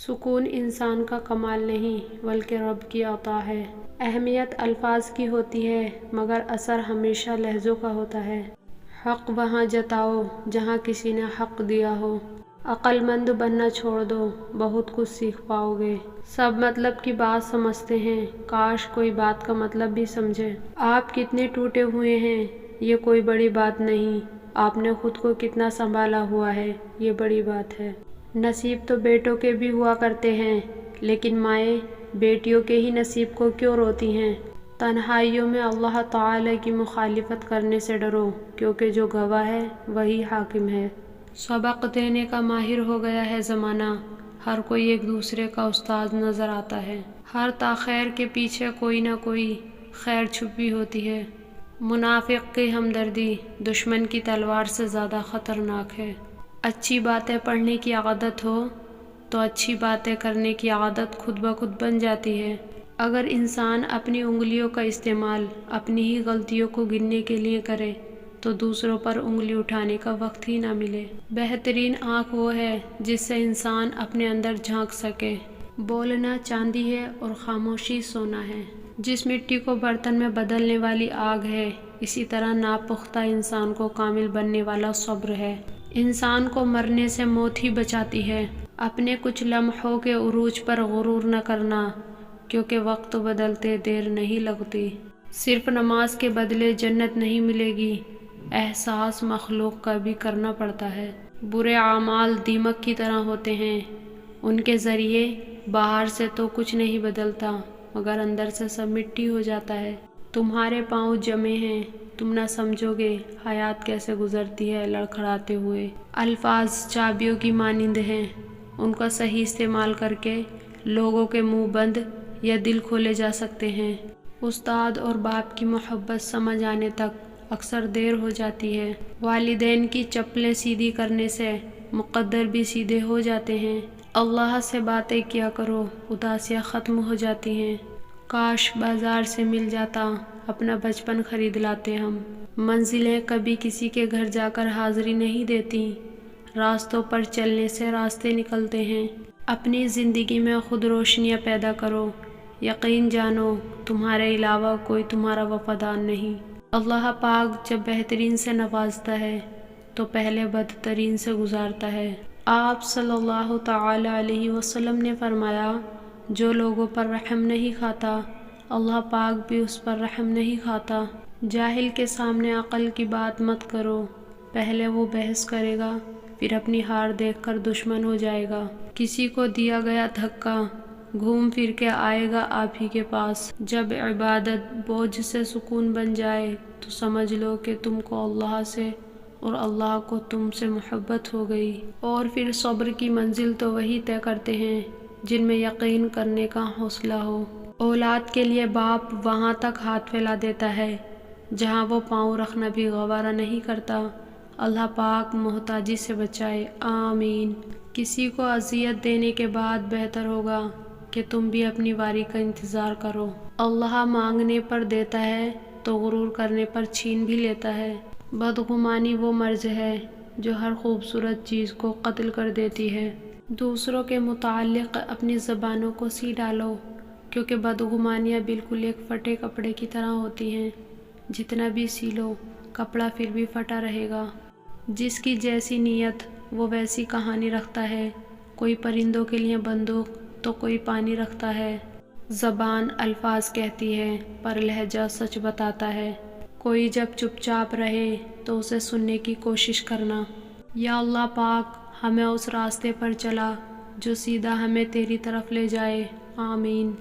سکون انسان کا کمال نہیں بلکہ رب کی عطا ہے۔ اہمیت الفاظ کی ہوتی ہے مگر اثر ہمیشہ لہجوں کا ہوتا ہے۔ حق وہاں جتاؤ جہاں کسی نے حق دیا ہو۔ عقل مند بننا چھوڑ دو، بہت کچھ سیکھ پاؤ گے۔ سب مطلب کی بات سمجھتے ہیں، کاش کوئی بات کا مطلب بھی سمجھے۔ آپ کتنے ٹوٹے ہوئے ہیں یہ کوئی بڑی بات نہیں، آپ نے خود کو کتنا سنبھالا ہوا ہے یہ بڑی بات ہے۔ نصیب تو بیٹوں کے بھی ہوا کرتے ہیں، لیکن مائیں بیٹیوں کے ہی نصیب کو کیوں روتی ہیں؟ تنہائیوں میں اللہ تعالی کی مخالفت کرنے سے ڈرو، کیونکہ جو گواہ ہے وہی حاکم ہے۔ سبق دینے کا ماہر ہو گیا ہے زمانہ، ہر کوئی ایک دوسرے کا استاد نظر آتا ہے۔ ہر تاخیر کے پیچھے کوئی نہ کوئی خیر چھپی ہوتی ہے۔ منافق کی ہمدردی دشمن کی تلوار سے زیادہ خطرناک ہے۔ اچھی باتیں پڑھنے کی عادت ہو تو اچھی باتیں کرنے کی عادت خود بخود بن جاتی ہے۔ اگر انسان اپنی انگلیوں کا استعمال اپنی ہی غلطیوں کو گننے کے لیے کرے تو دوسروں پر انگلی اٹھانے کا وقت ہی نہ ملے۔ بہترین آنکھ وہ ہے جس سے انسان اپنے اندر جھانک سکے۔ بولنا چاندی ہے اور خاموشی سونا ہے۔ جس مٹی کو برتن میں بدلنے والی آگ ہے، اسی طرح ناپختہ انسان کو کامل بننے والا صبر ہے۔ انسان کو مرنے سے موت ہی بچاتی ہے۔ اپنے کچھ لمحوں کے عروج پر غرور نہ کرنا، کیونکہ وقت بدلتے دیر نہیں لگتی۔ صرف نماز کے بدلے جنت نہیں ملے گی، احساس مخلوق کا بھی کرنا پڑتا ہے۔ برے اعمال دیمک کی طرح ہوتے ہیں، ان کے ذریعے باہر سے تو کچھ نہیں بدلتا مگر اندر سے سب مٹی ہو جاتا ہے۔ تمہارے پاؤں جمے ہیں، تم نہ سمجھو گے حیات کیسے گزرتی ہے لڑکھڑاتے ہوئے۔ الفاظ چابیوں کی مانند ہیں، ان کا صحیح استعمال کر کے لوگوں کے منہ بند یا دل کھولے جا سکتے ہیں۔ استاد اور باپ کی محبت سمجھ آنے تک اکثر دیر ہو جاتی ہے۔ والدین کی چپلیں سیدھی کرنے سے مقدر بھی سیدھے ہو جاتے ہیں۔ اللہ سے باتیں کیا کرو، اداسیاں ختم ہو جاتی ہیں۔ کاش بازار سے مل جاتا، اپنا بچپن خرید لاتے ہم۔ منزلیں کبھی کسی کے گھر جا کر حاضری نہیں دیتی، راستوں پر چلنے سے راستے نکلتے ہیں۔ اپنی زندگی میں خود روشنیاں پیدا کرو، یقین جانو تمہارے علاوہ کوئی تمہارا وفادار نہیں۔ اللہ پاک جب بہترین سے نوازتا ہے تو پہلے بدترین سے گزارتا ہے۔ آپ صلی اللہ تعالی علیہ وسلم نے فرمایا، جو لوگوں پر رحم نہیں کھاتا اللہ پاک بھی اس پر رحم نہیں کھاتا۔ جاہل کے سامنے عقل کی بات مت کرو، پہلے وہ بحث کرے گا پھر اپنی ہار دیکھ کر دشمن ہو جائے گا۔ کسی کو دیا گیا دھکا گھوم پھر کے آئے گا آپ ہی کے پاس۔ جب عبادت بوجھ سے سکون بن جائے تو سمجھ لو کہ تم کو اللہ سے اور اللہ کو تم سے محبت ہو گئی۔ اور پھر صبر کی منزل تو وہی طے کرتے ہیں جن میں یقین کرنے کا حوصلہ ہو۔ اولاد کے لیے باپ وہاں تک ہاتھ پھیلا دیتا ہے جہاں وہ پاؤں رکھنا بھی گوارا نہیں کرتا۔ اللہ پاک محتاجی سے بچائے، آمین۔ کسی کو اذیت دینے کے بعد بہتر ہوگا کہ تم بھی اپنی باری کا انتظار کرو۔ اللہ مانگنے پر دیتا ہے تو غرور کرنے پر چھین بھی لیتا ہے۔ بدگمانی وہ مرض ہے جو ہر خوبصورت چیز کو قتل کر دیتی ہے۔ دوسروں کے متعلق اپنی زبانوں کو سی ڈالو، کیونکہ بدگمانیاں بالکل ایک پھٹے کپڑے کی طرح ہوتی ہیں، جتنا بھی سی لو کپڑا پھر بھی پھٹا رہے گا۔ جس کی جیسی نیت وہ ویسی کہانی رکھتا ہے، کوئی پرندوں کے لیے بندوق تو کوئی پانی رکھتا ہے۔ زبان الفاظ کہتی ہے پر لہجہ سچ بتاتا ہے۔ کوئی جب چپ چاپ رہے تو اسے سننے کی کوشش کرنا۔ یا اللہ پاک ہمیں اس راستے پر چلا جو سیدھا ہمیں تیری طرف لے جائے، آمین۔